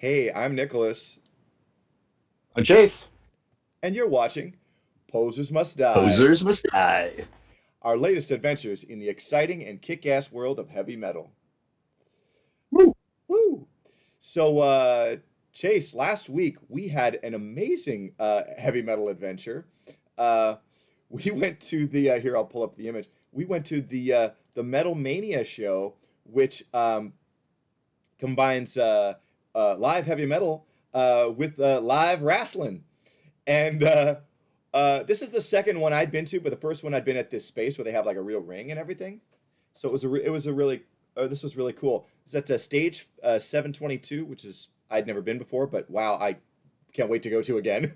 Hey, I'm Nicholas, I'm Chase. and you're watching Posers Must Die, Posers must die. our latest adventures in the exciting and kick-ass world of heavy metal. Woo. Woo! So, Chase, last week we had an amazing heavy metal adventure. Uh, we went to here, I'll pull up the image. We went to the Metal Mania show, which combines live heavy metal with live wrestling. And this is the second one I'd been to, but the first one I'd been at this space where they have like a real ring and everything. So it was a really this was really cool. It's at stage 722, which is I'd never been before, but wow, I can't wait to go to again.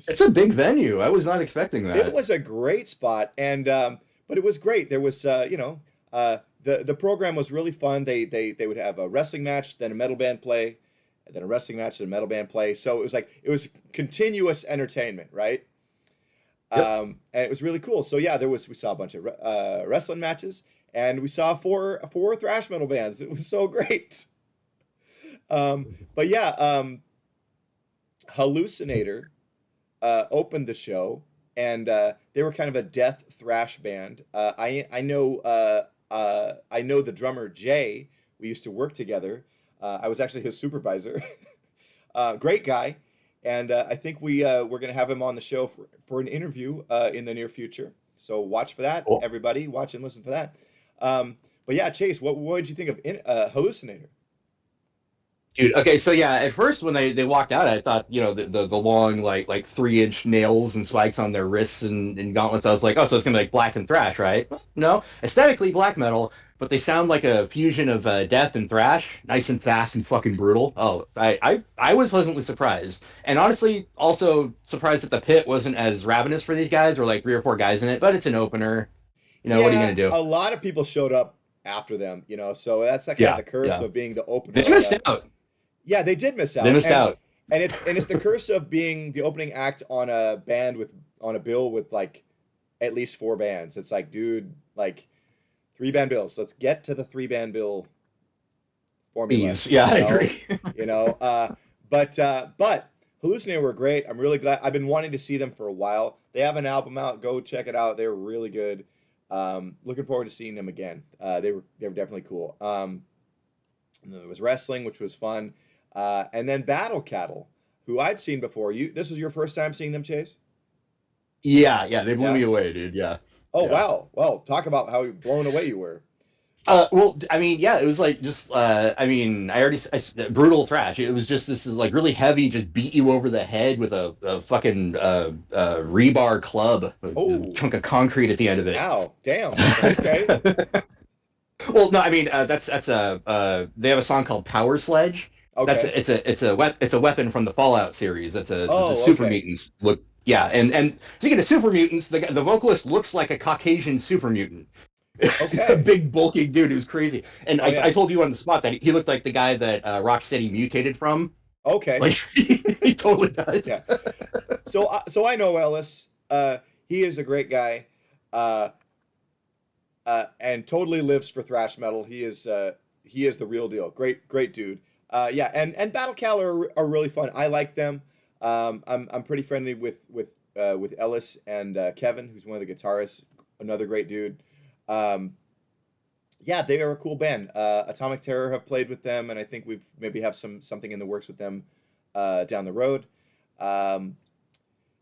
It's a big venue. I was not expecting It that. was a great spot, and but it was great. There was the program was really fun. They would have a wrestling match, then a metal band play, and then a wrestling match, and a metal band play. So it was continuous entertainment, right? Yep. And it was really cool. So yeah, we saw a bunch of wrestling matches, and we saw four thrash metal bands. It was so great. But yeah, Hallucinator opened the show, and they were kind of a death thrash band. I know the drummer Jay. We used to work together. I was actually his supervisor. Great guy, and I think we're gonna have him on the show for an interview in the near future. So watch for that, Cool. everybody. Watch and listen for that. But yeah, Chase, what did you think of Hallucinator? Dude, okay, so yeah, at first when they walked out, I thought, the long like 3-inch nails and spikes on their wrists and gauntlets, I was like, oh, so it's gonna be like black and thrash, right? Well, no, aesthetically black metal, but they sound like a fusion of death and thrash, nice and fast and fucking brutal. Oh, I was pleasantly surprised. And honestly, also surprised that the pit wasn't as ravenous for these guys, or like three or four guys in it, but it's an opener. What are you Yeah, gonna do? a lot of people showed up after them, so that's that kind of Yeah, the curse yeah. of being the They opener on missed a. out. Yeah, they did miss They out, missed out. and it's the curse of being the opening act on a band with on a bill with like at least four bands. It's like, dude, like three band bills. Let's get to the three band bill formula, Please. Yeah, you I know, agree. you know. But Hallucinate were great. I'm really glad. I've been wanting to see them for a while. They have an album out. Go check it out. They're really good. Looking forward to seeing them again. They were definitely cool. And then there was wrestling, which was fun, and then Battle Cattle, who I'd seen before. This was your first time seeing them, Chase? Yeah, yeah, they blew Yeah. me away, dude. Yeah, Oh yeah. wow. Well, talk about how blown away you were. Well, I mean, yeah, it was like just, I mean, brutal thrash. It was just this is like really heavy, just beat you over the head with a fucking rebar club, with a Oh, chunk of concrete at the end of it. ow, damn. Okay. Well, no, I mean, that's a they have a song called Power Sledge. Okay. It's a weapon from the Fallout series. That's the Oh, super okay. mutants look. Yeah, and speaking of super mutants, the vocalist looks like a Caucasian super mutant. He's a Okay. big bulking dude who's crazy. And Oh I yeah. told you on the spot that he looked like the guy that Rocksteady mutated from. Okay. Like he totally does. Yeah. So I know Ellis. He is a great guy. Uh, and totally lives for thrash metal. He is the real deal. Great dude. Yeah, and Battle Cal are really fun. I like them. I'm pretty friendly with Ellis and Kevin, who's one of the guitarists, another great dude. Um, yeah, they are a cool band. Atomic Terror have played with them, and I think we've maybe have something in the works with them down the road. Um,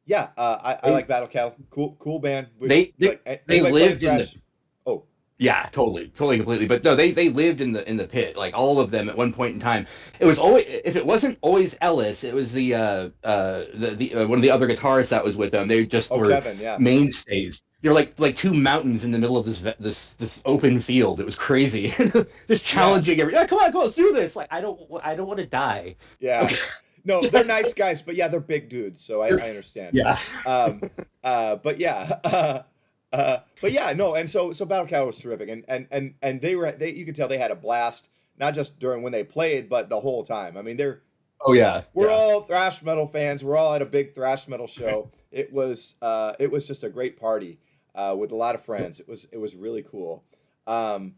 yeah, I They like Battle Cattle. Cool band. they they, Like they anybody playing lived in the thrash. Oh, Yeah, totally, completely. But no, they lived in the pit, like all of them at one point in time. It was always if it wasn't always Ellis, it was the one of the other guitarists that was with them. They just oh, were Kevin, yeah. mainstays. They're like two mountains in the middle of this open field. It was crazy, just Yeah, challenging every. Yeah, come on, let's do this. Like I don't want to die. yeah. Okay. No, they're nice guys, but yeah, they're big dudes, so I understand. Yeah. Um, but yeah, but yeah, no, and so Battle Cat was terrific, and they you could tell they had a blast, not just during when they played, but the whole time. I mean, Oh yeah, we're yeah. all thrash metal fans. We're all at a big thrash metal show. It was just a great party with a lot of friends. It was really cool. Um,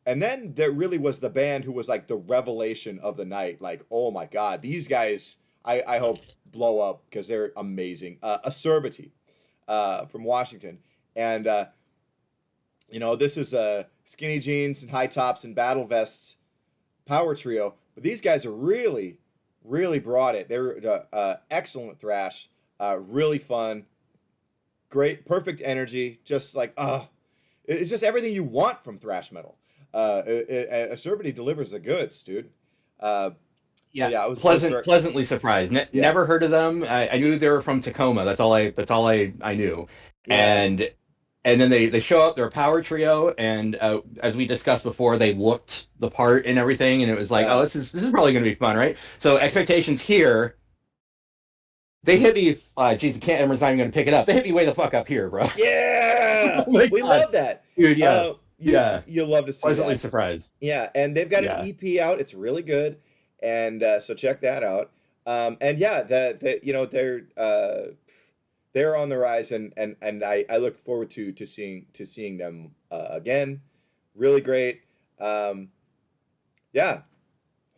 And then there really was the band who was like the revelation of the night. Like, oh my God, these guys, I hope blow up because they're amazing. Acerbity from Washington. And, this is skinny jeans and high tops and battle vests power trio. But these guys are really, really brought it. They're excellent thrash, really fun, great, perfect energy. Just like, it's just everything you want from thrash metal. Acerbity delivers the goods, dude. Uh, so Yeah, yeah, I was very pleasantly surprised. yeah, Never heard of them. I knew they were from Tacoma. That's all I knew. yeah, And then they show up. They're a power trio, and as we discussed before, they looked the part and everything, and it was like, oh, yeah, this is probably going to be fun, right? So expectations here. They hit me. Geez, I can't. Everyone's not even going to pick it up. They hit me way the fuck up here, bro. yeah. Oh my We god, love that. dude. Yeah, You yeah. you love to see Pleasantly that. surprised. Yeah, and they've got an Yeah. EP out. It's really good, and so check that out. And yeah, they're on the rise, and I look forward to seeing them again. Really great. Um, yeah,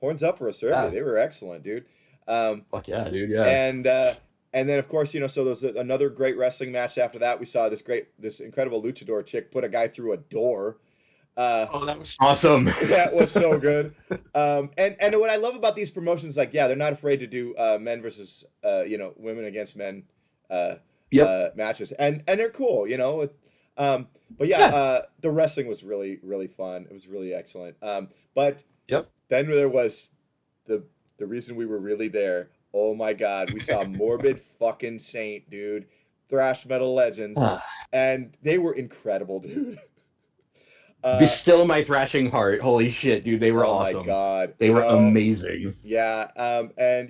horns up for Acerbity. Yeah. They were excellent, dude. Um, Fuck yeah, dude. Yeah. and and then of course so there's another great wrestling match after that. We saw this incredible luchador chick put a guy through a door. Uh, Oh, that was awesome. that was so good. And what I love about these promotions, like yeah, they're not afraid to do men versus women against men uh, Yep. matches, and they're cool, but yeah, Yeah. the wrestling was really really fun. It was really excellent. But Yep. then there was the the reason we were really there. Oh my God, we saw Morbid fucking Saint, dude, thrash metal legends, and they were incredible, dude. Be Uh, still my thrashing heart. Holy shit, dude. They were oh my awesome. God, They were amazing. yeah, and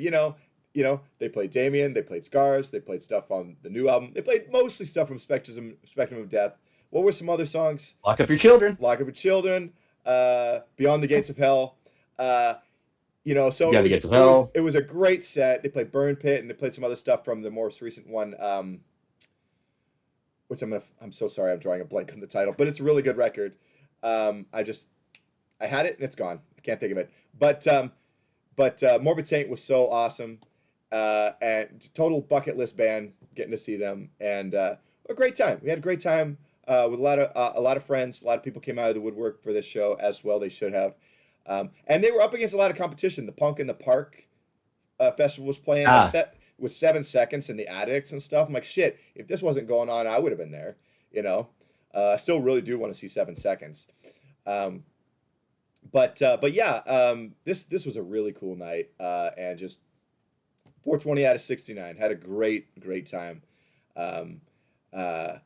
they played Damien, they played Scars, they played stuff on the new album, they played mostly stuff from Spectrum of Death. What were some other songs? Lock up your children. Lock Up Your Children, Beyond the Gates of Hell. So it Gotta was get to it was hell. it was a great set. They played Burn Pit and they played some other stuff from the most recent one, which I'm so sorry I'm drawing a blank on the title, but it's a really good record. I just I had it and it's gone. I can't think of it. But Morbid Saint was so awesome, and total bucket list band getting to see them, and a great time. We had a great time with a lot of friends. A lot of people came out of the woodwork for this show as well. They should have, and they were up against a lot of competition. The Punk in the Park festival was playing like Ah, set with 7 seconds in the Addicts and stuff. I'm like, shit. If this wasn't going on, I would have been there. You know, I still really do want to see 7 seconds. Um, but yeah, this was a really cool night, and just 420 out of 69. Had a great time. Um, uh,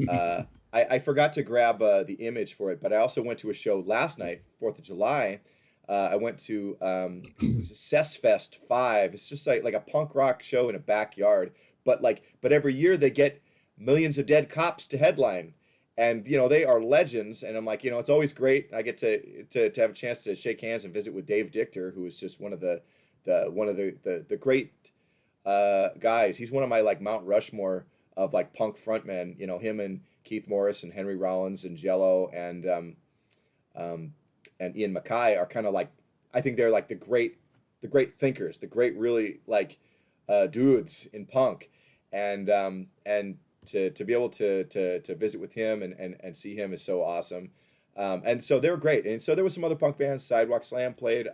uh, I forgot to grab the image for it, but I also went to a show last night, 4th of July. I went to it was a Cessfest 5. It's just like a punk rock show in a backyard, but every year they get Millions of Dead Cops to headline, and they are legends. And I'm like, it's always great. I get to have a chance to shake hands and visit with Dave Dichter, who is just one of the great guys. He's one of my like Mount Rushmore of like punk frontmen. Him and Keith Morris and Henry Rollins and Jello um, and Ian Mackay are kind of like, I think they're like the great thinkers, the great really like dudes in punk, and to be able to visit with him and see him is so awesome. And so they were great. And so there was some other punk bands. Sidewalk Slam played.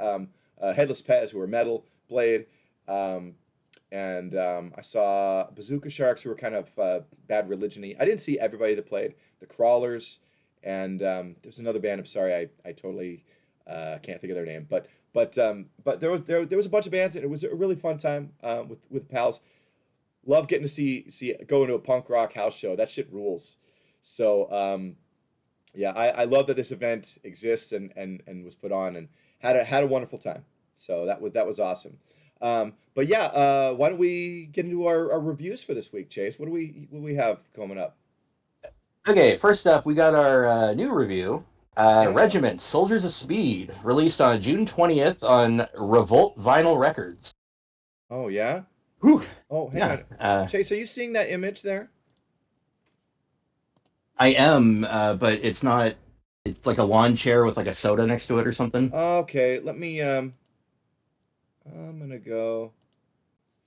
Headless Pez, who were metal, played. Um, and I saw Bazooka Sharks, who were kind of Bad Religion-y. I didn't see everybody that played. The Crawlers, and there's another band. I'm sorry, I totally can't think of their name, but there was a bunch of bands, and it was a really fun time with pals. Love getting to see going to a punk rock house show. That shit rules. So yeah, I love that this event exists and was put on, and had a wonderful time. So that was awesome. But yeah, why don't we get into our reviews for this week, Chase? What do we have coming up? okay, first up, we got our new review. Yeah. Regiment, Soldiers of Speed, released on June 20th on Revolt Vinyl Records. Oh yeah. Whew. Oh, hang Yeah, on, Chase. Are you seeing that image there? I am, but it's not. It's like a lawn chair with like a soda next to it or something. Okay, let me I'm gonna go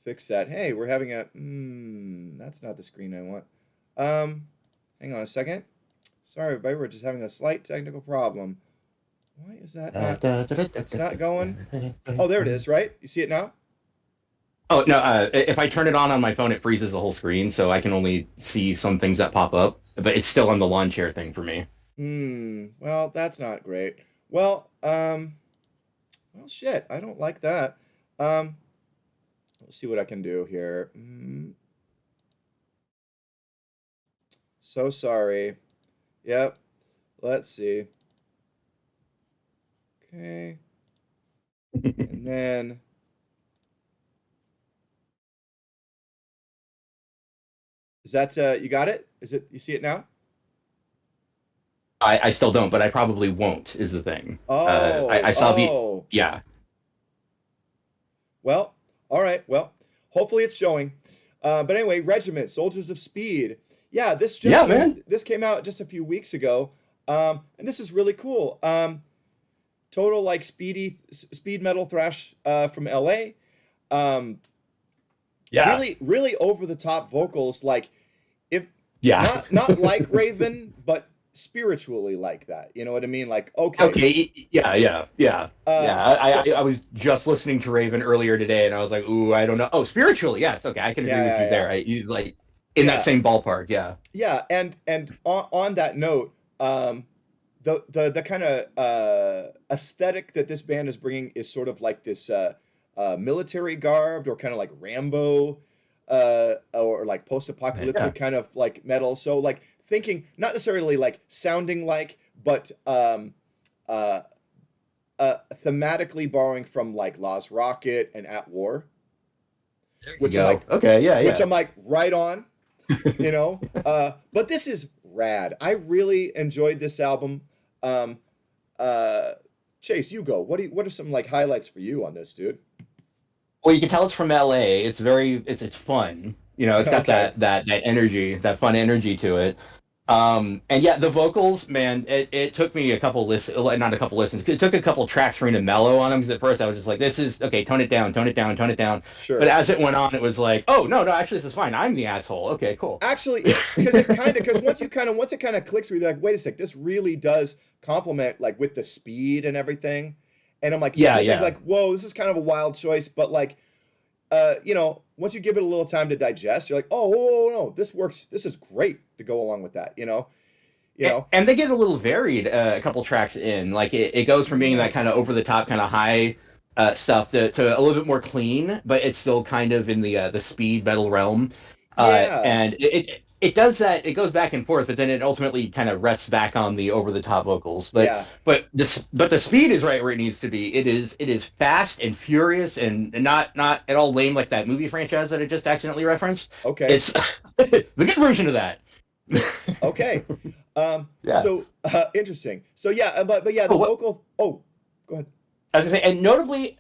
fix that. Hey, we're having a that's not the screen I want. Um, hang on a second. Sorry, everybody, we're just having a slight technical problem. Why is that not? It's not going. Oh, there it is, right? You see it now? Oh no! If I turn it on my phone, it freezes the whole screen, so I can only see some things that pop up. But it's still on the lawn chair thing for me. Well, that's not great. Well, well, shit, I don't like that. Um, let's see what I can do here. So sorry. Yep, let's see. Okay, and then is that you got it? Is it you see it now? I still don't, but I probably won't. Is the thing. Oh, I saw the oh. yeah. Well, all right. Well, hopefully it's showing. But anyway, Regiment, Soldiers of Speed. Yeah, Yeah, man. this came out just a few weeks ago, and this is really cool. Total like speed metal thrash from LA. Um, Yeah. really over the top vocals, like if Yeah. not like Raven, but spiritually like that. You know what I mean? Like okay, Okay. Yeah. Yeah. Yeah. Yeah. so I was just listening to Raven earlier today, and I was like, ooh, I don't know. Oh, spiritually, yes. Okay, I can agree with you there. Like in that yeah. same ballpark. Yeah. Yeah, and on that note, the kind of aesthetic that this band is bringing is sort of like this military garbed or kind of like Rambo or like Yeah. post-apocalyptic kind of like metal. So like thinking not necessarily like sounding like, but uh, thematically borrowing from like Lost Rocket and At War, There you which I'm go. like, Okay. Yeah. which Yeah. I'm like right on. But this is rad. I really enjoyed this album. Um, uh, Chase, you go. What are some like highlights for you on this, dude? Well, you can tell it's from LA. It's fun. It's got Okay. that energy, that fun energy to it. And yeah, the vocals, man, it took me a couple listens, not a couple listens. It took a couple tracks for me to mellow on them because at first I was just like, this is okay, tone it down, tone it down, tone it down. But Sure. as it went on, it was like, oh no, no, actually this is fine. I'm the asshole. Okay, cool. Actually, because once it kind of clicks with you, like, wait a sec, this really does complement like with the speed and everything. And I'm like, Yeah, you think yeah. like, whoa, this is kind of a wild choice, but like once you give it a little time to digest, you're like, oh, whoa, no, this works. This is great to go along with that, you know. And they get a little varied a couple tracks in. Like it goes from being that Yeah, kind of over the top, kind of high stuff to a little bit more clean, but it's still kind of in the speed metal realm. yeah, And it does that. It goes back and forth, but then it ultimately kind of rests back on the over the top vocals. But yeah. the speed is right where it needs to be. It is fast and furious and not at all lame like that movie franchise that I just accidentally referenced. Okay, It's the good version of that. okay. Yeah. Interesting. So yeah, but yeah, the Oh, what vocal. Oh, go ahead. I was gonna say, and notably,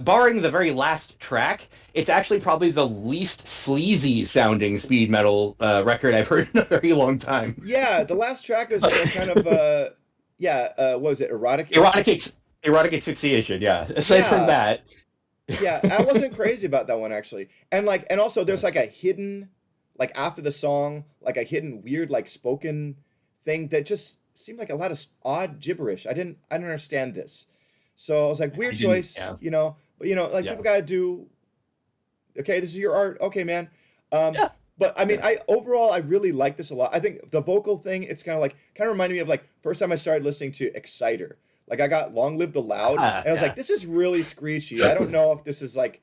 barring the very last track, it's actually probably the least sleazy sounding speed metal record I've heard in a very long time. Yeah, the last track is kind of yeah, what was it? Erotic Erotic, asphyxiation. erotic asphyxiation. Yeah. Aside from Yeah, that, yeah. I wasn't crazy about that one actually. And also there's like a hidden, like after the song, like a hidden weird like spoken thing that just seemed like a lot of odd gibberish. I didn't understand this. So I was like, I weird didn't. choice, Yeah. but like Yeah. people gotta do, okay, this is your art, okay, man. Um, Yeah. but I mean, Yeah. I overall I really like this a lot. I think the vocal thing, it's kind of reminded me of like first time I started listening to Exciter. Like I got Long Live the Loud, and I was like, Yeah. this is really screechy. I don't know if this is like,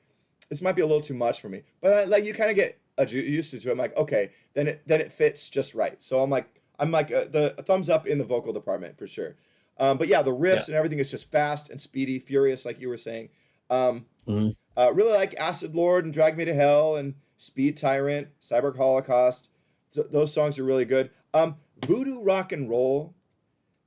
this might be a little too much for me. But like you kind of get used to it. I'm like, okay, then it fits just right. So I'm like the thumbs up in the vocal department for sure. But yeah, the Yeah. riffs and everything is just fast and speedy, furious, like you were saying. Um, Mhm. really like Acid Lord and Drag Me to Hell and Speed Tyrant, Cyborg Holocaust. So those songs are really good. Voodoo Rock and Roll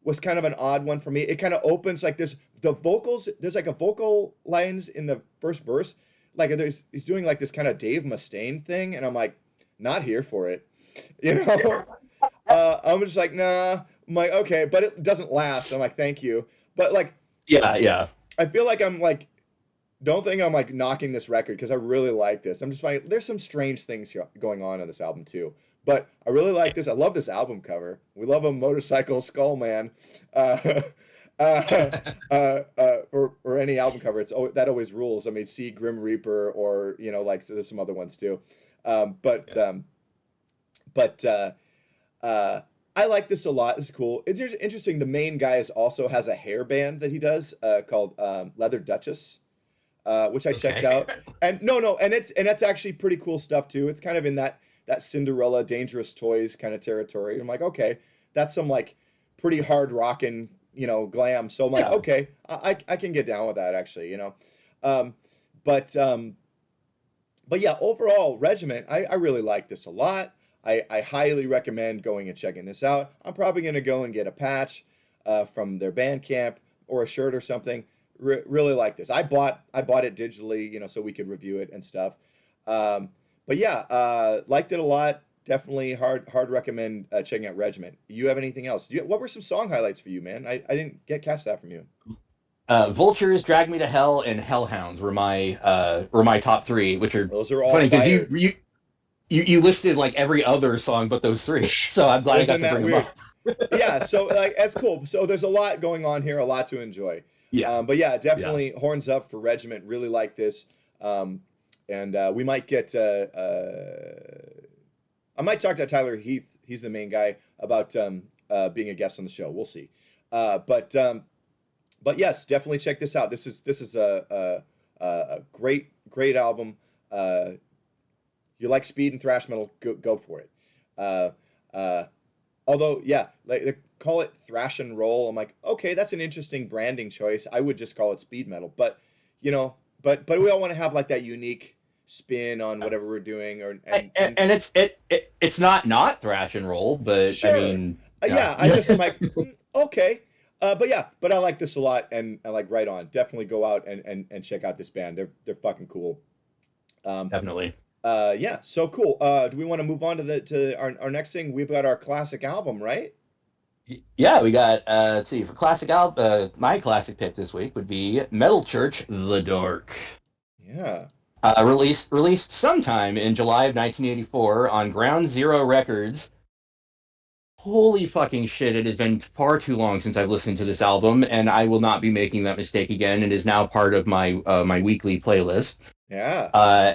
was kind of an odd one for me. It kind of opens like the vocals. There's like a vocal lines in the first verse, like he's doing like this kind of Dave Mustaine thing, and I'm like, not here for it, you know. I'm just like, nah. I'm like, okay, but it doesn't last. I'm like, thank you. But like, Yeah, yeah. I feel like I'm like, don't think I'm like knocking this record because I really like this. I'm just like, there's some strange things going on this album too. But I really like this. I love this album cover. We love a motorcycle skull man. Uh, or any album cover, that always rules. I mean, see Grim Reaper or like so there's some other ones too. Um, but Yeah. um, but uh, I like this a lot. It's cool. It's interesting. The main guy also has a hair band that he does called Leather Duchess, which I checked Okay. out. And no, and that's actually pretty cool stuff too. It's kind of in that Cinderella Dangerous Toys kind of territory. I'm like, okay, that's some like pretty hard rocking, glam. So I'm like, Yeah. okay, I can get down with that actually. Um, but um, but yeah, overall, Regiment, I really like this a lot. I highly recommend going and checking this out. I'm probably going to go and get a patch from their Bandcamp or a shirt or something. Really like this. I bought it digitally, so we could review it and stuff. Um, but yeah, liked it a lot. Definitely hard recommend checking out Regiment. You have anything else? What were some song highlights for you, man? I didn't catch that from you. Vultures, Drag Me to Hell, and Hellhounds were my top three, which are Those are all funny because fire. you listed like every other song but those three. So I'm glad I got Isn't to that bring them weird? up. Yeah, so like that's cool. So there's a lot going on here, a lot to enjoy. Yeah, But yeah, yeah. definitely horns up for Regiment. Really like this, and we might get. I might talk to Tyler Heath. He's the main guy about being a guest on the show. We'll see. But yes, definitely check this out. This is a great album. You like speed and thrash metal, go for it. Uh, uh, Although, yeah, like they call it thrash and roll. I'm like, okay, that's an interesting branding choice. I would just call it speed metal, but but we all want to have like that unique spin on whatever we're doing, or and And it's not thrash and roll, but I sure, mean, yeah, I just am like, okay, but yeah, but I like this a lot, and I like right on. Definitely go out and check out this band. They're fucking cool. Um, definitely. yeah, so cool. Do we want to move on to our next thing? We've got our classic album, right? Yeah, we got let's see, for classic album, my classic pick this week would be Metal Church The Dark. Yeah. Released sometime in July of 1984 on Ground Zero Records. Holy fucking shit, it has been far too long since I've listened to this album, and I will not be making that mistake again. It is now part of my weekly playlist. Yeah. Uh,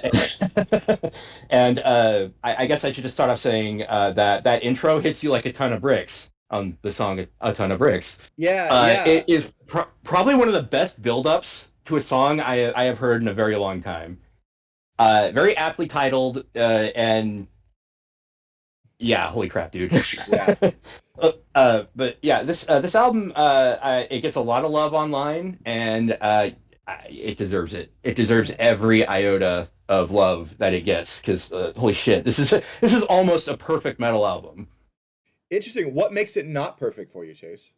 and I guess I should just start off saying that intro hits you like a ton of bricks on the song "A Ton of Bricks." Yeah, yeah. It is probably one of the best build-ups to a song I have heard in a very long time. Very aptly titled, and yeah, holy crap, dude. Yeah. But yeah, this album it gets a lot of love online, and it deserves it. It deserves every iota of love that it gets. Because holy shit, this is almost a perfect metal album. Interesting. What makes it not perfect for you, Chase?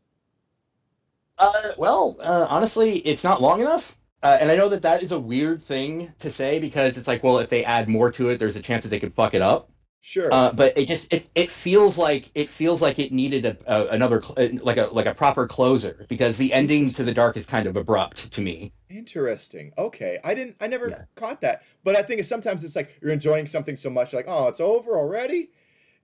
Honestly, it's not long enough. And I know that is a weird thing to say because it's like, well, if they add more to it, there's a chance that they could fuck it up. Sure. But it feels like it needed another like a proper closer because the ending to the Interesting. dark is kind of abrupt to me. Interesting. Okay. I never Yeah, caught that. But I think sometimes it's like you're enjoying something so much, like, oh, it's over already,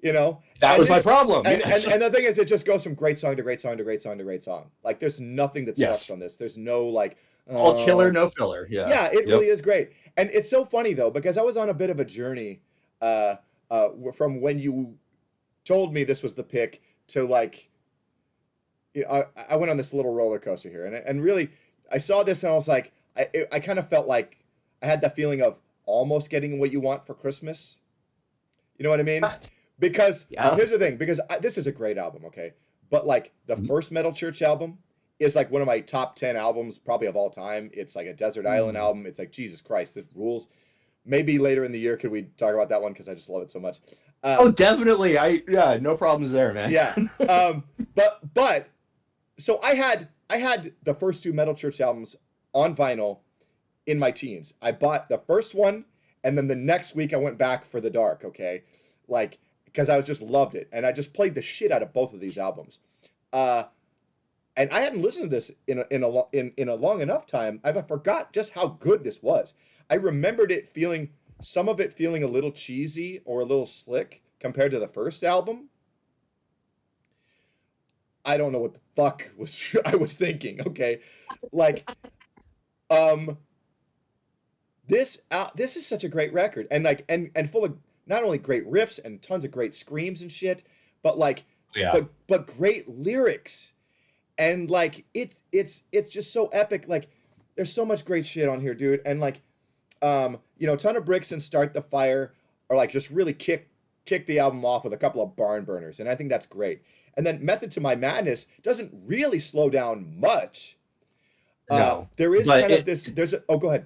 you know? that And was my this problem. and Yes, the thing is it just goes from great song to great song to great song to great song. Like there's nothing that sucks yes, on this. There's no like, all killer, oh, no filler. Yeah, yeah, it really yep. is great. And it's so funny though, because I was on a bit of a journey uh from when you told me this was the pick to like I went on this little roller coaster here, and really, I saw this and I was like, I kind of felt like I had that feeling of almost getting what you want for Christmas. You know what I mean? Because Yeah. here's the thing, because this is a great album, okay, but like the first Metal Church album is like one of my top 10 albums probably of all time. It's like a desert island Ooh. album. It's like Jesus Christ, this rules. Maybe later in the year could we talk about that one because I just love it so much. Oh, Um, definitely. Yeah, no problems there, man. yeah. But so I had the first two Metal Church albums on vinyl in my teens. I bought the first one, and then the next week I went back for the Dark. Okay, like because I was just loved it, and I just played the shit out of both of these albums. and I hadn't listened to this in a long enough time. I forgot just how good this was. I remembered some of it feeling a little cheesy or a little slick compared to the first album. I don't know what the fuck I was thinking. Okay, like um, this is such a great record, and like and full of not only great riffs and tons of great screams and shit, but like Yeah. but great lyrics, and like it's just so epic. Like there's so much great shit on here, dude, and like Ton of Bricks and Start the Fire are like just really kick the album off with a couple of barn burners, and I think that's great. And then Method to My Madness doesn't really slow down much. No, There is but kind of this. Oh, go ahead.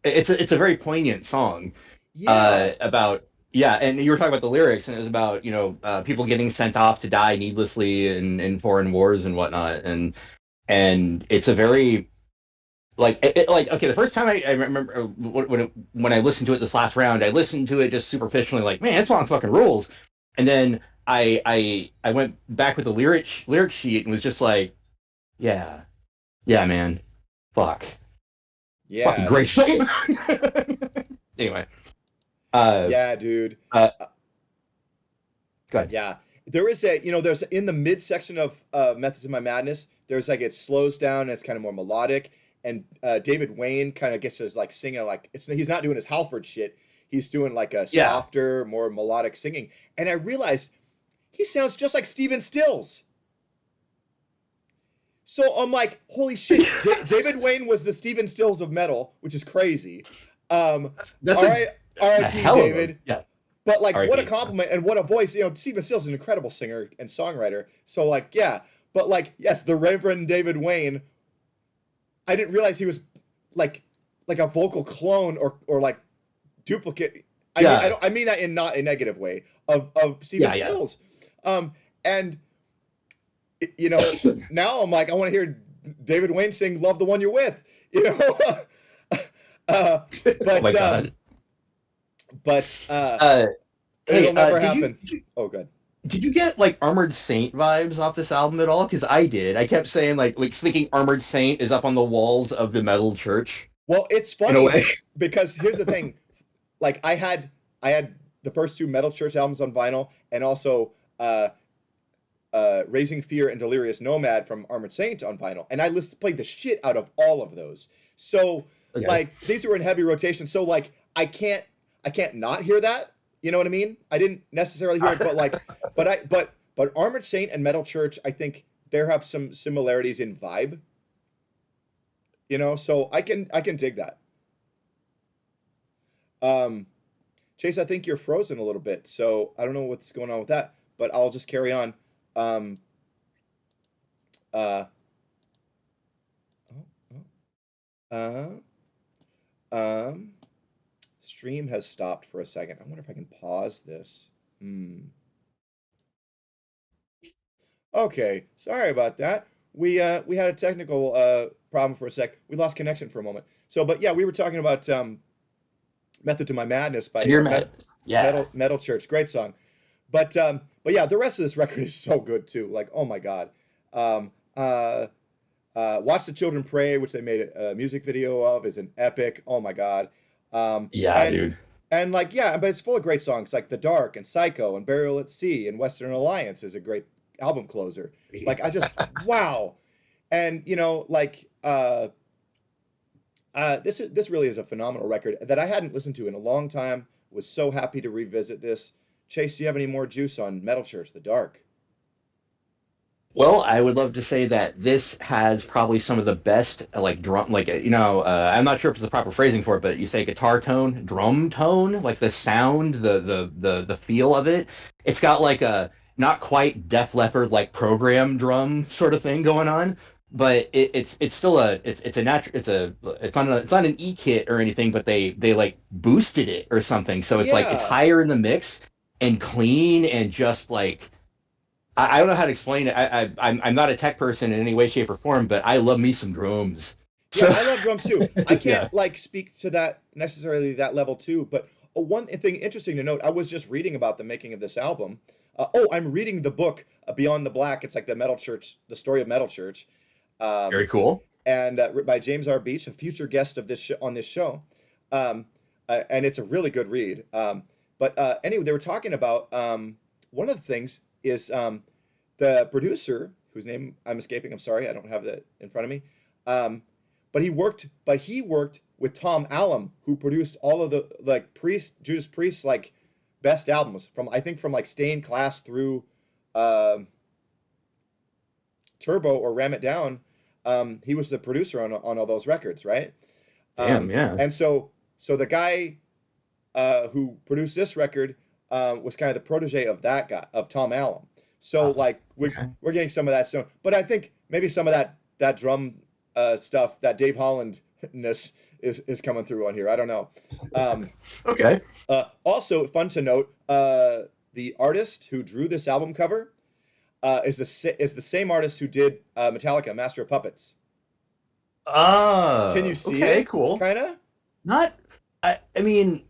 it's a very poignant song Yeah, about, yeah, and you were talking about the lyrics, and it was about people getting sent off to die needlessly in foreign wars and whatnot, and it's a very like okay, the first time I remember when I listened to it this last round, I listened to it just superficially, like, man, this song fucking rules, and then I went back with the lyric sheet and was just like, yeah, yeah, man, fuck, fucking yeah, great song. Anyway, uh, yeah, dude. uh, Uh, go ahead. yeah, there is there's in the midsection of Method to My Madness. There's like it slows down and it's kind of more melodic, and David Wayne kind of gets his like singing like he's not doing his Halford shit. He's doing like a Yeah, softer, more melodic singing, and I realized he sounds just like Steven Stills. So I'm like, holy shit, David Wayne was the Steven Stills of metal, which is crazy. that's All right, a R.I.P. hell of a, David. yeah. But like, what a R.I.P. compliment and what a voice. Steven Stills is an incredible singer and songwriter. So like, yeah. But like, yes, the Reverend David Wayne. I didn't realize he was like a vocal clone or like duplicate. Yeah, I mean that in not a negative way of Steven yeah, yeah. Stills. And now I'm like, I want to hear David Wayne sing "Love the One You're With," you know. uh, Oh my but god. but Uh, hey, it'll never did happen. Oh, good. did you get like Armored Saint vibes off this album at all? Because I did. I kept saying like thinking Armored Saint is up on the walls of the metal church Well, it's in a funny way. because here's the thing. Like I had the first two Metal Church albums on vinyl, and also Raising Fear and Delirious Nomad from Armored Saint on vinyl, and I played the shit out of all of those. So Okay. like these were in heavy rotation. So like I can't not hear that. You know what I mean? I didn't necessarily hear it, but like but Armored Saint and Metal Church, I think there have some similarities in vibe. So I can dig that. Um, Chase, I think you're frozen a little bit, so I don't know what's going on with that, but I'll just carry on. Um, uh, oh, oh, um, Stream has stopped for a second. I wonder if I can pause this. Hmm. Okay, sorry about that. We had a technical problem for a sec. We lost connection for a moment. So, but yeah, we were talking about "Method to My Madness" by Severe Med. Yeah. Metal Church. Great song. But yeah, the rest of this record is so good too. Like, oh my God. Um, uh, Watch the Children Pray, which they made a music video of, is an epic. Oh my God. Um, Yeah, and dude. and like yeah, but it's full of great songs like The Dark and Psycho and Burial at Sea and Western Alliance is a great album closer. Like I just wow. And this really is a phenomenal record that I hadn't listened to in a long time. Was so happy to revisit this. Chase, do you have any more juice on Metal Church, The Dark? Well, I would love to say that this has probably some of the best like drum, like I'm not sure if it's the proper phrasing for it, but you say guitar tone, drum tone, like the sound, the feel of it. It's got like a not quite Def Leppard like program drum sort of thing going on, but it's still it's a natural it's not an E kit or anything, but they like boosted it or something, so it's like it's Yeah, higher in the mix and clean and just like I don't know how to explain it. I'm not a tech person in any way, shape, or form, but I love me some drums. yeah, So I love drums too. I can't yeah, like speak to that necessarily that level too, but one thing interesting to note, I was just reading about the making of this album. I'm reading the book Beyond the Black. It's like the Metal Church, the story of Metal Church, um, Very cool. and by James R. Beach, a future guest of this on this show, um, and it's a really good read. But anyway, they were talking about one of the things is the producer whose name I'm escaping. I'm sorry, I don't have that in front of me. Um, but he worked with Tom Allom, who produced all of the like Judas Priest like best albums from I think from like Stained Class through uh, Turbo or Ram It Down. He was the producer on all those records, right? Damn, yeah. And so the guy who produced this record was kind of the protege of that guy, of Tom Allom. So Oh, like okay. we're getting some of that stuff, but I think maybe some of that drum stuff, that Dave Holland-ness is coming through on here. I don't know. Um, Okay. Also, fun to note, the artist who drew this album cover is the same artist who did Metallica, Master of Puppets. Can you see Okay, it? cool. Kinda? Not, I mean,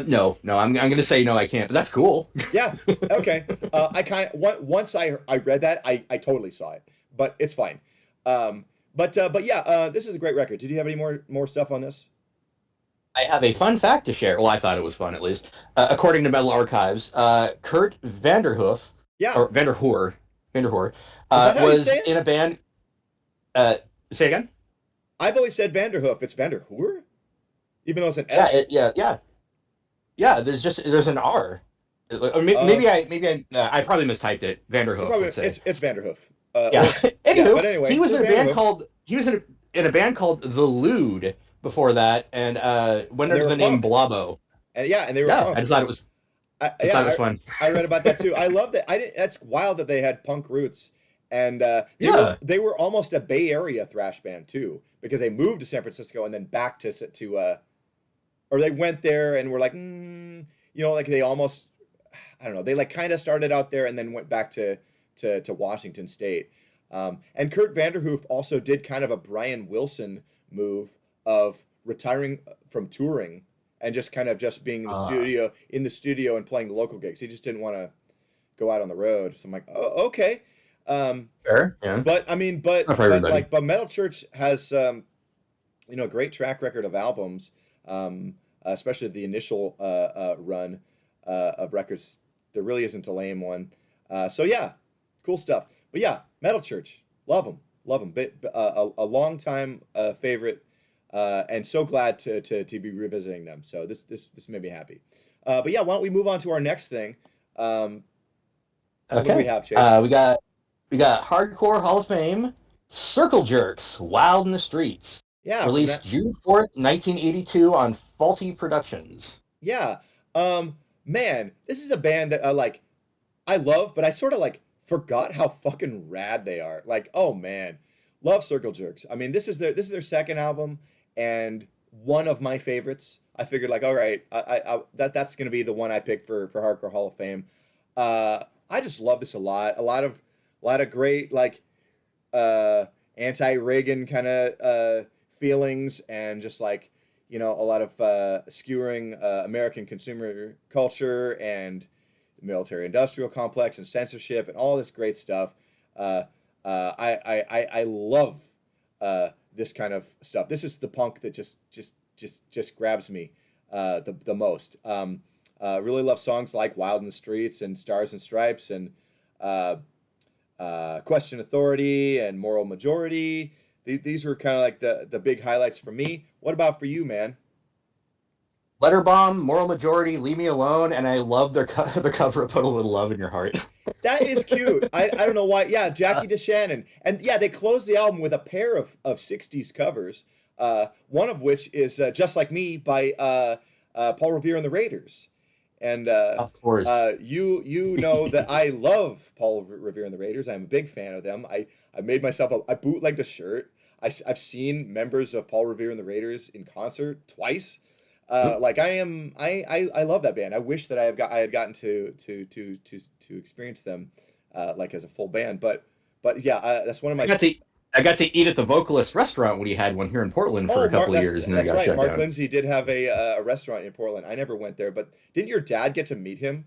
no, I'm gonna say no, I can't, but that's cool. Yeah. Okay. I kind of once I read that, I totally saw it, but it's fine. But yeah, this is a great record. Did you have any more stuff on this? I have a fun fact to share. Well, I thought it was fun at least. According to Metal Archives, Kurt Vanderhoof Yeah. or Vanderhoor, Is that how you was say it? in a band. Uh, Say again? I've always said Vanderhoof. It's Vanderhoor, even though it's an Yeah, F. yeah. There's an R. Or Uh, I probably mistyped it. Vanderhoof, Probably let's say. it's Vanderhoof. Yeah. Or yeah, Anywho, but anyway, he was Kurt in a band Vanderhoof, called he was in a band called The Lewd before that, and went and they under were the name punk, Blobbo. and they were Yeah, punk. I, just thought it yeah, was fun. I read about that too. I love that. I didn't. That's wild that they had punk roots, and Yeah. they were almost a Bay Area thrash band too, because they moved to San Francisco and then back or they went there and were like, like they almost, I don't know, they like kind of started out there and then went back to Washington State. And Kurt Vanderhoof also did kind of a Brian Wilson move of retiring from touring and just kind of just being in the studio and playing local gigs. He just didn't want to go out on the road. So I'm like, oh, okay. Um, Fair, yeah. but I mean, Not for everybody. but Metal Church has a great track record of albums, especially the initial run of records. There really isn't a lame one. So yeah, cool stuff. But yeah, Metal Church, love them. A long time favorite, and so glad to be revisiting them. So this made me happy. But yeah, why don't we move on to our next thing? What do we Okay. have, Chase? We got Hardcore Hall of Fame, Circle Jerks, Wild in the Streets. Yeah, from Released that. June 4th, 1982 on Faulty Productions. Yeah. Man, this is a band that I love, but I sort of like forgot how fucking rad they are. Like, oh man, love Circle Jerks. I mean, this is their second album and one of my favorites. I figured like, all right, that's gonna be the one I pick for Hardcore Hall of Fame. I just love this a lot. A lot of great like uh, anti-Reagan kind of feelings and just like a lot of skewering American consumer culture and the military-industrial complex and censorship and all this great stuff. Uh, I love this kind of stuff. This is the punk that just grabs me the most. Really love songs like "Wild in the Streets" and "Stars and Stripes" and uh, Question Authority and Moral Majority. These were kind of like the big highlights for me. What about for you, man? Letterbomb, Moral Majority, Leave Me Alone, and I love their cover of Put a Little Love in Your Heart. That is cute. I don't know why. Yeah, Uh, Jackie DeShannon. And yeah, they closed the album with a pair of 60s covers, one of which is Just Like Me by Paul Revere and the Raiders. And of course. you know that I love Paul Revere and the Raiders. I'm a big fan of them. I made myself I bootlegged a shirt. Have seen members of Paul Revere and the Raiders in concert twice. Like I love that band. I wish that I had gotten to experience them like as a full band. But yeah, that's one of I my. got to I got to eat at the Vocalist restaurant when he had one here in Portland for Oh, a Mark, couple of that's years, and then it that's got right. shut Mark down. Lindsay did have a restaurant in Portland. I never went there, but didn't your dad get to meet him?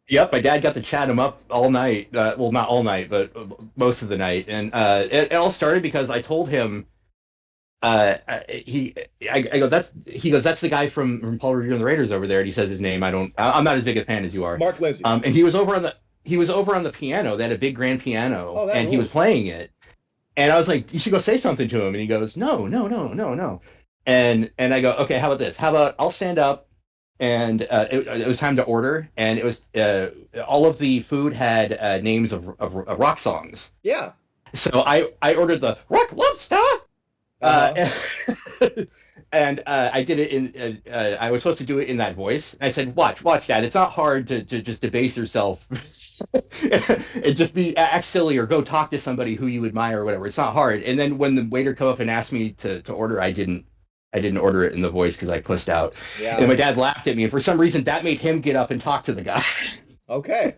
Yep, my dad got to chat him up all night. Well, not all night, but most of the night. And it all started because I told him he I go he goes that's the guy from Paul Revere and the Raiders over there, and he says his name. I'm not as big a fan as you are. Mark Lindsay. And he was over on the piano. They had a big grand piano, Oh, that and he was rules. playing it. And I was like, you should go say something to him. And he goes, no, no, no, no, no. And I go, okay, how about this? How about I'll stand up, and it was time to order, and it was all of the food had names of rock songs. Yeah. So I ordered the Rock Lobster, Uh-huh. and I did it in. I was supposed to do it in that voice. And I said, "Watch, Dad. It's not hard to just debase yourself and just act silly or go talk to somebody who you admire or whatever. It's not hard." And then when the waiter come up and asked me to order, I didn't order it in the voice because I pussed out. And Yeah. my dad laughed at me, and for some reason that made him get up and talk to the guy. Okay.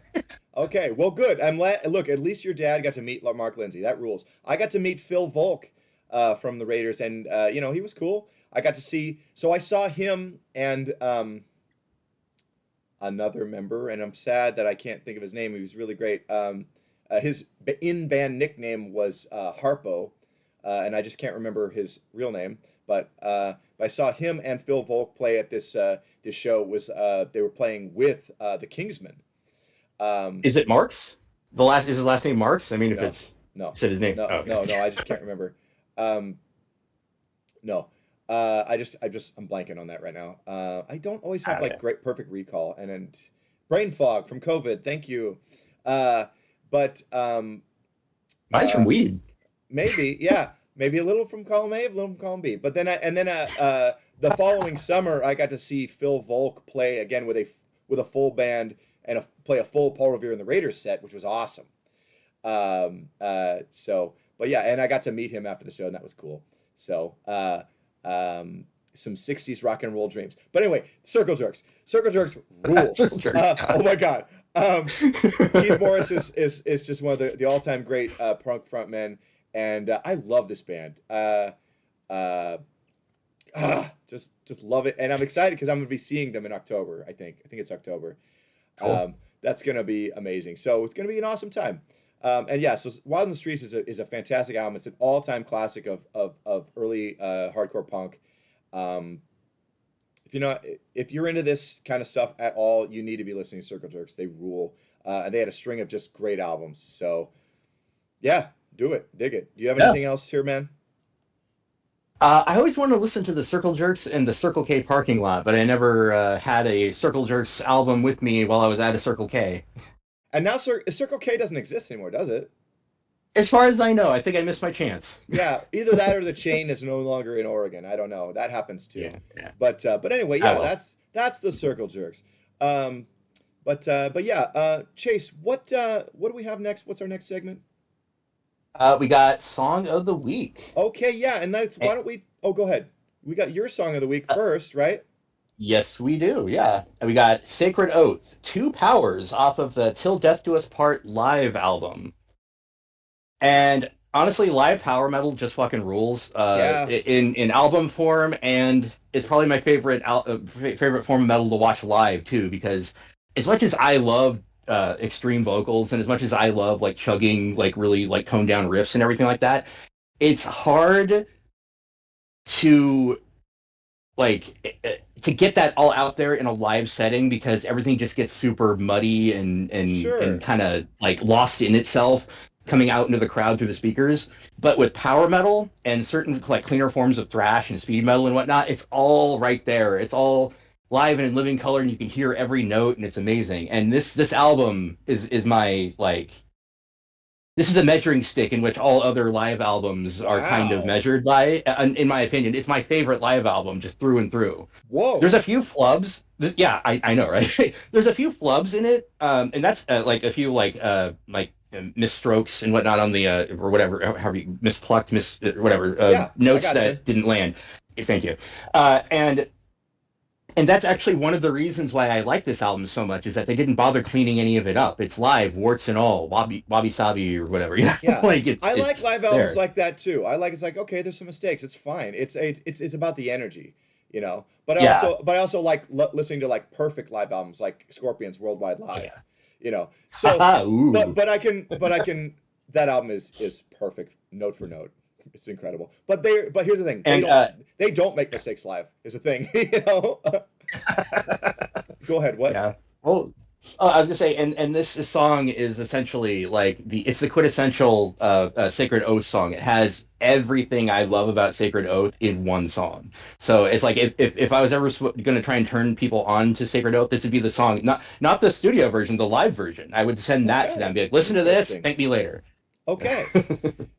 Okay. Well, good. Look, at least your dad got to meet Mark Lindsay. That rules. I got to meet Phil Volk from the Raiders, and he was cool. I got to see. So I saw him and another member, and I'm sad that I can't think of his name. He was really great. His in-band nickname was Harpo, and I just can't remember his real name. But I saw him and Phil Volk play at this show. It was they were playing with the Kingsmen. Um, Is it Marks? The last is his last name Marks? I mean, if no, it's no, said his name. no, Oh, no, okay. no. I just can't remember. Um, no. I'm blanking on that right now. I don't always have like Okay. great perfect recall and brain fog from COVID. Thank you. Uh, but Mine's from uh, Weed. maybe, yeah, maybe a little from column A, a little from column B. But then the following summer, I got to see Phil Volk play again with a full band and play a full Paul Revere and the Raiders set, which was awesome. But yeah, and I got to meet him after the show, and that was cool. So, some 60s rock and roll dreams. But anyway, Circle Jerks. Circle Jerks rule. Circle jerk. Oh my God. Keith Morris is just one of the all-time great punk frontmen, and I love this band. Uh, just love it, and I'm excited because I'm gonna be seeing them in October. I think it's October. Cool. That's going to be amazing. So it's going to be an awesome time. And yeah, so Wild in the Streets is a fantastic album. It's an all-time classic of early hardcore punk. Um, if you're into this kind of stuff at all, you need to be listening to Circle Jerks. They rule, and they had a string of just great albums. So yeah, do it, dig it. Do you have Yeah. anything else here, man? I always wanted to listen to the Circle Jerks in the Circle K parking lot, but I never had a Circle Jerks album with me while I was at a Circle K. And now Circle K doesn't exist anymore, does it? As far as I know, I think I missed my chance. Yeah, either that or the chain is no longer in Oregon. I don't know. That happens too. Yeah, yeah. But anyway, I yeah, will. that's the Circle Jerks. Um, but yeah, Chase, what do we have next? What's our next segment? We got Song of the Week. Okay, yeah, and that's why Eh, don't we? Oh, go ahead. We got your song of the week uh, first, right? yes, we do. Yeah. And we got Sacred Oath, Two Powers off of the Till Death Do Us Part live album. And honestly, live power metal just fucking rules. Yeah. In album form, and it's probably my favorite form of metal to watch live too. Because as much as I love extreme vocals, and as much as I love like chugging, like really like toned down riffs and everything like that, it's hard to to get that all out there in a live setting because everything just gets super muddy and Sure. kind of like lost in itself coming out into the crowd through the speakers. But with power metal and certain like cleaner forms of thrash and speed metal and whatnot, it's all right there. It's all live and in living color, and you can hear every note, and it's amazing. And this album is my like this is a measuring stick in which all other live albums are kind of Wow. measured by. In my opinion, it's my favorite live album just through and through. There's Whoa. a few flubs. Yeah, I know, right? There's a few flubs in it, and that's like a few like misstrokes and whatnot on the or whatever, however you misplucked, whatever Yeah, I notes gotcha. that didn't land. Thank you. And that's actually one of the reasons why I like this album so much is that they didn't bother cleaning any of it up. It's live, warts and all, wabi sabi or whatever. Yeah. Like I like it's live albums there. like that too. It's like okay, there's some mistakes. It's fine. It's about the energy, you know. But I Yeah. also but I also like listening to like perfect live albums like Scorpions Worldwide Oh Live. yeah. you know. So, Ooh. but I can. That album is perfect, note for note. It's incredible. But here's the thing, And they don't make mistakes live. Is the thing, you know. Go ahead. What? yeah. Well, I was gonna say, and this song is essentially like it's the quintessential Sacred Oath song. It has everything I love about Sacred Oath in one song. So it's like if I was ever gonna try and turn people on to Sacred Oath, this would be the song, not the studio version, the live version. I would send that to them, Okay. be like, listen to this, Interesting. thank me later. Okay.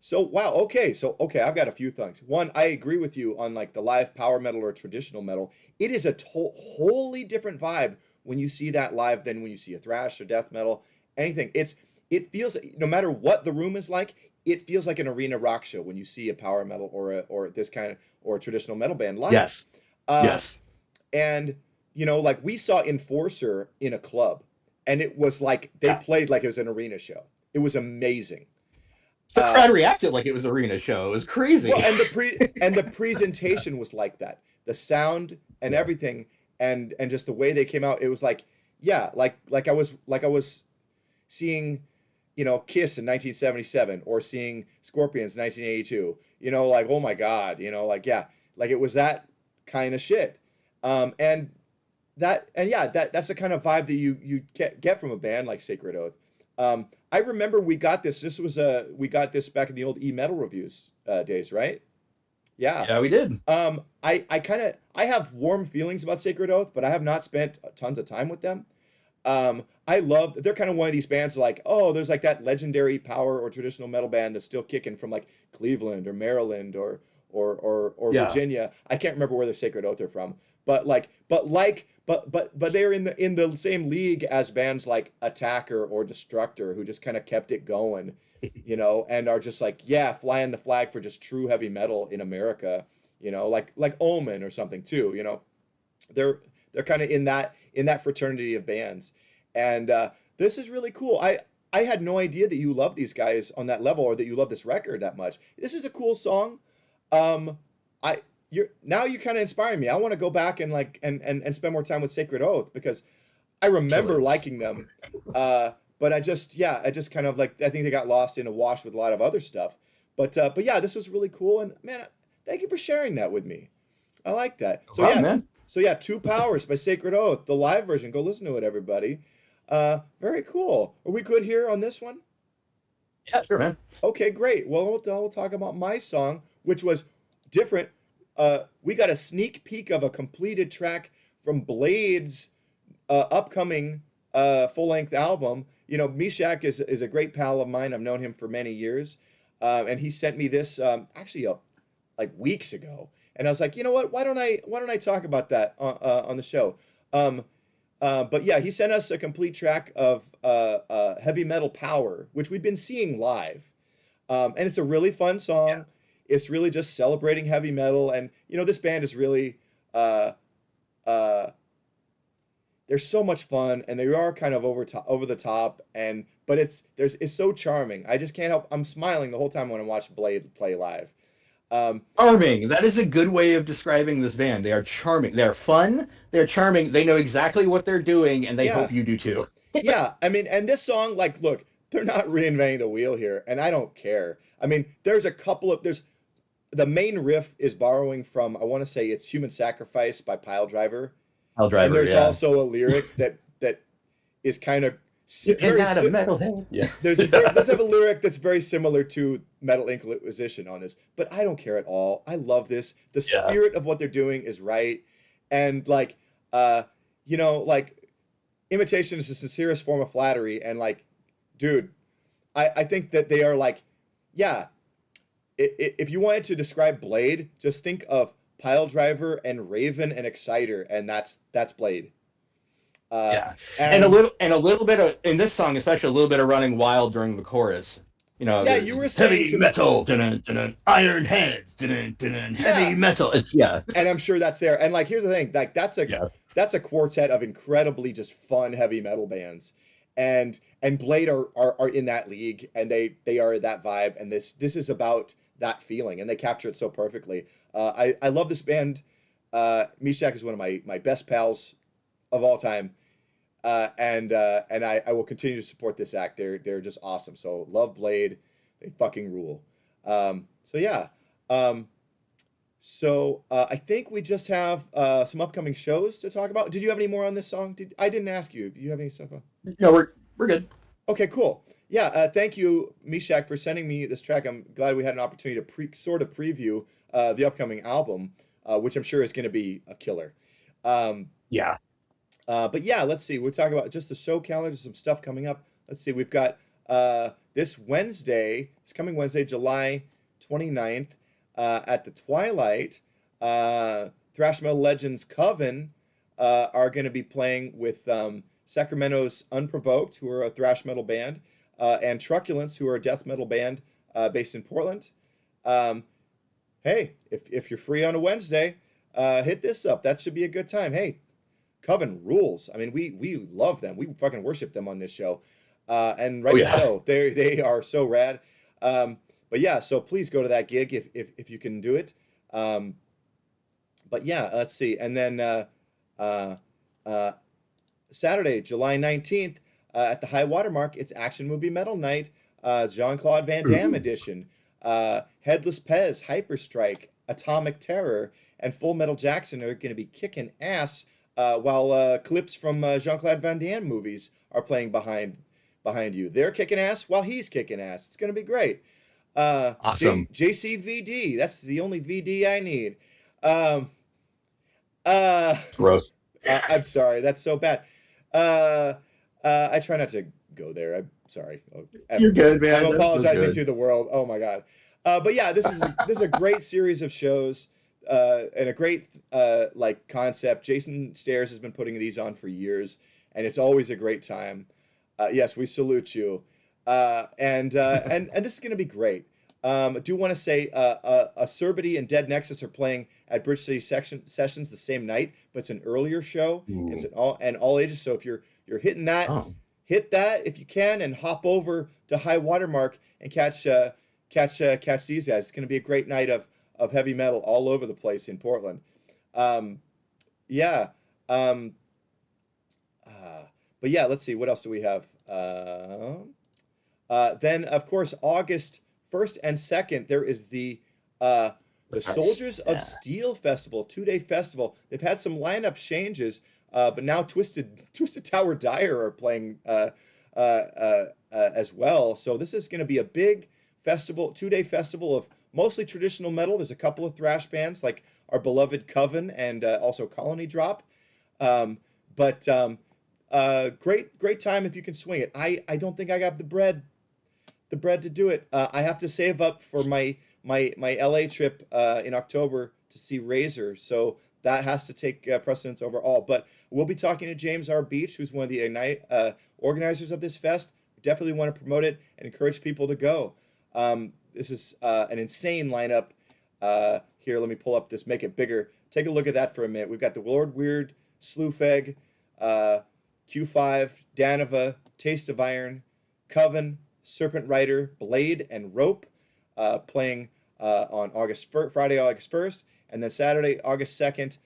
So wow, okay. So okay, I've got a few things. One, I agree with you on like the live power metal or traditional metal. It is a wholly different vibe when you see that live than when you see a thrash or death metal, anything. It feels no matter what the room is like, it feels like an arena rock show when you see a power metal or this kind of or a traditional metal band live. Yes. Uh, Yes. and like we saw Enforcer in a club, and it was like they Yeah. played like it was an arena show. It was amazing. The Uh, crowd reacted like it was arena show. It was Well, crazy. and the presentation was like that. The sound and Yeah. everything and just the way they came out, it was like yeah, like I was seeing, Kiss in 1977 or seeing Scorpions 1982. Like oh my God, like yeah, like it was that kind of shit. And yeah, that's the kind of vibe that you get from a band like Sacred Oath. I remember we got this. We got this back in the old e-metal reviews days, right? Yeah. Yeah, we did. I have warm feelings about Sacred Oath, but I have not spent tons of time with them. They're kind of one of these bands like, oh, there's like that legendary power or traditional metal band that's still kicking from like Cleveland or Maryland or Yeah. Virginia. I can't remember where the Sacred Oath are from, but they're in the same league as bands like Attacker or Destructor who just kind of kept it going, and are just like, yeah, flying the flag for just true heavy metal in America, like Omen or something too, they're they're kind of in that fraternity of bands, and this is really cool. I had no idea that you love these guys on that level or that you love this record that much. This is a cool song. Um, I you kind of inspiring me. I want to go back and like and spend more time with Sacred Oath because I remember Actually. liking them. But I just kind of like I think they got lost in a wash with a lot of other stuff. But yeah, this was really cool and man, thank you for sharing that with me. I like that. No problem, man. So yeah, Two Powers by Sacred Oath, the live version. Go listen to it, everybody. Very cool. Are we good here on this one? Yeah, sure, man. Okay, great. Well, we'll talk about my song, which was different. We got a sneak peek of a completed track from Blade's upcoming full-length album. Mishak is a great pal of mine. I've known him for many years, and he sent me this actually like weeks ago, and I was like, you know what? Why don't I talk about that on the show? Um, but yeah, he sent us a complete track of Heavy Metal Power, which we've been seeing live, and it's a really fun Yeah. song. It's really just celebrating heavy metal, and this band is really uh, uh, they're so much fun, and they are kind of over the top, and but it's so charming. I just can't help. I'm smiling the whole time when I watch Blade play live. Um, Charming. That is a good way of describing this band. They are charming. They're fun. They're charming. They know exactly what they're doing, and they yeah, hope you do too. yeah. I mean, and this song, like, look, they're not reinventing the wheel here, and I don't care. I mean, there's the main riff is borrowing from I want to say it's Human Sacrifice by Pile Driver, Hell and Driver, there's yeah. also a lyric that is kind of You're very not a metalhead. Yeah. does have a lyric that's very similar to Metal Inquisition on this, but I don't care at all. I love this. The Yeah. spirit of what they're doing is right, and like, uh, like imitation is the sincerest form of flattery, and like, dude, I think that they are like, yeah. If you wanted to describe Blade, just think of Pile Driver and Raven and Exciter, and that's Blade. Uh, Yeah. and And a little bit of in this song, especially a little bit of running wild during the chorus. yeah, you were saying Heavy to me, metal, dun, dun, dun, iron heads, dun, dun, dun, yeah, heavy metal. It's yeah. and I'm sure that's there. And like, here's the thing, like Yeah. that's a quartet of incredibly just fun heavy metal bands, and Blade are in that league, and they are that vibe, and this is about that feeling, and they capture it so perfectly. I love this band. Mishak is one of my best pals of all time. And I will continue to support this act. They're just awesome. So love Blade, they fucking rule. So yeah. Um, I think we just have some upcoming shows to talk about. Did you have any more on this song? I didn't ask you. Do you have any stuff on? No, we're good. Okay, cool. Yeah, thank you, Mishak, for sending me this track. I'm glad we had an opportunity to sort of preview the upcoming album, which I'm sure is going to be a killer. Um, Yeah. but yeah, let's see. We'll talk about just the show calendar, some stuff coming up. Let's see. We've got this coming Wednesday, July 29th, at the Twilight. Thrash Metal Legends Coven are going to be playing with Sacramento's Unprovoked, who are a thrash metal band, and Truculence, who are a death metal band based in Portland. Um, hey, if you're free on a Wednesday, hit this up. That should be a good time. Hey, Coven rules. I mean, we love them. We fucking worship them on this show, and Oh rightly yeah. so. They are so rad. Um, but yeah, so please go to that gig if you can do it. Um, but yeah, let's see. And then uh, uh, Saturday, July 19th, at the High Watermark, it's Action Movie Metal Night, Jean-Claude Van Damme Ooh. edition, Headless Pez, Hyperstrike, Atomic Terror, and Full Metal Jackson are going to be kicking ass while clips from Jean-Claude Van Damme movies are playing behind you. They're kicking ass while he's kicking ass. It's going to be great. Awesome. JCVD, that's the only VD I need. Um, uh, Gross. I'm sorry, that's so bad. Uh, I try not to go there. I'm sorry. You're good, I'm man. That's apologizing to good. the world. Oh my God. But yeah, this is a great series of shows and a great like concept. Jason Stairs has been putting these on for years, and it's always a great time. Yes, we salute you. And this is going to be great. I do want to say Acerbity and Dead Nexus are playing at Bridge City Sessions the same night, but it's an earlier show. It's Ooh. an all ages. So if you're hitting that, Oh. hit that if you can, and hop over to High Watermark and catch these guys. It's going to be a great night of heavy metal all over the place in Portland. Um, yeah. Um, uh, but yeah, let's see. What else do we have? Then, of course, August 1st and 2nd, there is uh, the Soldiers of Yeah. Steel Festival, 2-day festival. They've had some lineup changes, but now Twisted Tower Dire are playing as well. So this is going to be a big festival, 2-day festival of mostly traditional metal. There's a couple of thrash bands like our beloved Coven and also Colony Drop. Um, but great time if you can swing it. I don't think I got the bread to do it. I have to save up for my LA trip in October to see Razor, so that has to take precedence over all. But we'll be talking to James R. Beach, who's one of the Ignite organizers of this fest. We definitely want to promote it and encourage people to go. This is an insane lineup. Here, let me pull up this, make it bigger. Take a look at that for a minute. We've got the Lord Weird, Slewfeg, uh, Q5, Danova, Taste of Iron, Coven, Serpent Rider, Blade, and Rope playing on Friday, August 1st, and then Saturday, August 2nd.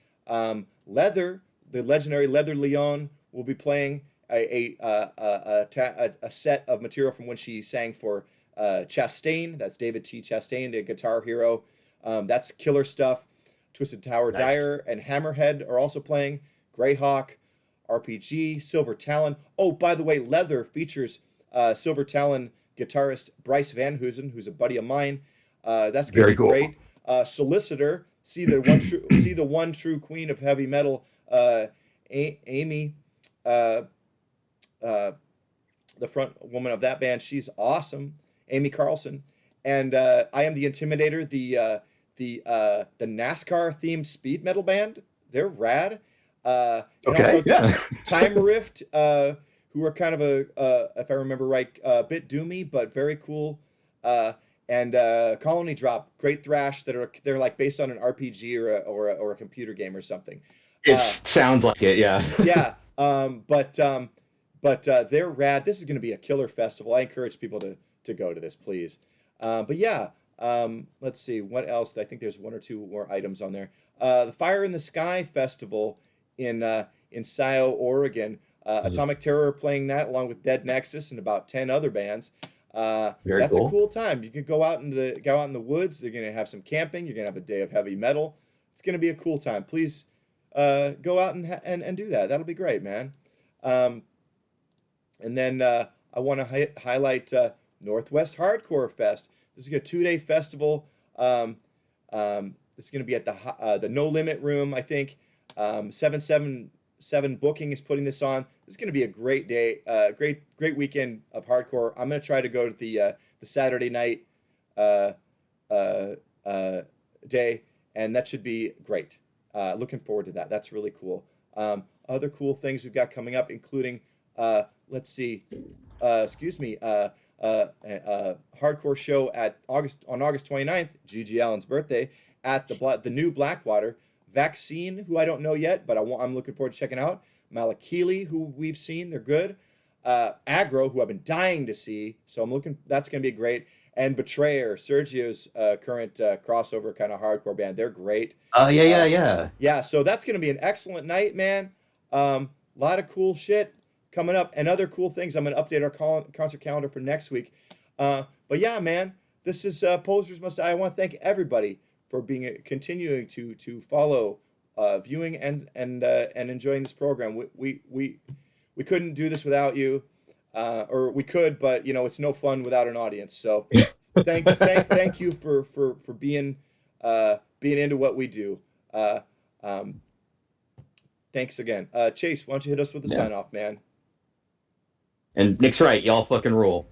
Leather, the legendary Leather Leon, will be playing a set of material from when she sang for Chastain. That's David T. Chastain, the Guitar Hero. That's killer stuff. Twisted Tower Nice. Dire and Hammerhead are also playing. Greyhawk, RPG, Silver Talon. Oh, by the way, Leather features Silver Talon guitarist Bryce Van Hoosen, who's a buddy of mine. That's going to Very be cool. great. Solicitor, see the one true queen of heavy metal, Amy, uh, uh, the front woman of that band. She's awesome, Amy Carlson. And I Am the Intimidator, the NASCAR themed speed metal band. They're rad. And Okay. also Yeah. Time Rift, who are kind of if I remember right, a bit doomy but very cool. Uh, and Colony Drop, great thrash they're like based on an RPG or a computer game or something. It Uh, sounds like it. Yeah. yeah, but they're rad. This is going to be a killer festival. I encourage people to go to this, please. But yeah, let's see what else. I think there's one or two more items on there. The Fire in the Sky Festival in Scio, Oregon. Atomic Terror are playing that along with Dead Nexus and about 10 other bands. Very That's a cool. cool time. You could go out in the woods. They're gonna have some camping. You're gonna have a day of heavy metal. It's gonna be a cool time. Please go out and do that. That'll be great, man. Um, and then I want to highlight Northwest Hardcore Fest. This is a 2-day festival. This is going to be at the No Limit Room, I think. 777 Booking is putting this on. This is going to be a great day, great weekend of hardcore. I'm going to try to go to the Saturday night uh, uh, day, and that should be great. Looking forward to that. That's really cool. Other cool things we've got coming up, including let's see, excuse me, hardcore show on August 29th, Gigi Allen's birthday, at the new Blackwater. Vaccine, who I don't know yet, but I'm looking forward to checking out. Malakili, who we've seen, they're good. Aggro, who I've been dying to see, so that's going to be great. And Betrayer, Sergio's current crossover kind of hardcore band, they're great. Oh yeah, Uh, yeah, yeah. yeah, so that's going to be an excellent night, man. A lot of cool shit coming up, and other cool things. I'm going to update our concert calendar for next week. But yeah, man, this is Posers Must Die. I want to thank everybody for continuing to follow, viewing and enjoying this program. We couldn't do this without you, or we could, but it's no fun without an audience. So thank you for being into what we do. Uh, um, Thanks again. Chase, why don't you hit us with the Yeah. sign off, man? And Nick's right. Y'all fucking rule.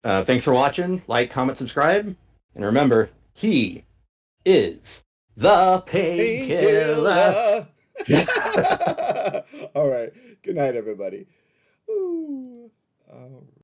Thanks for watching. Like, comment, subscribe, and remember, he is the painkiller. Painkiller. All right. Good night, everybody. Ooh.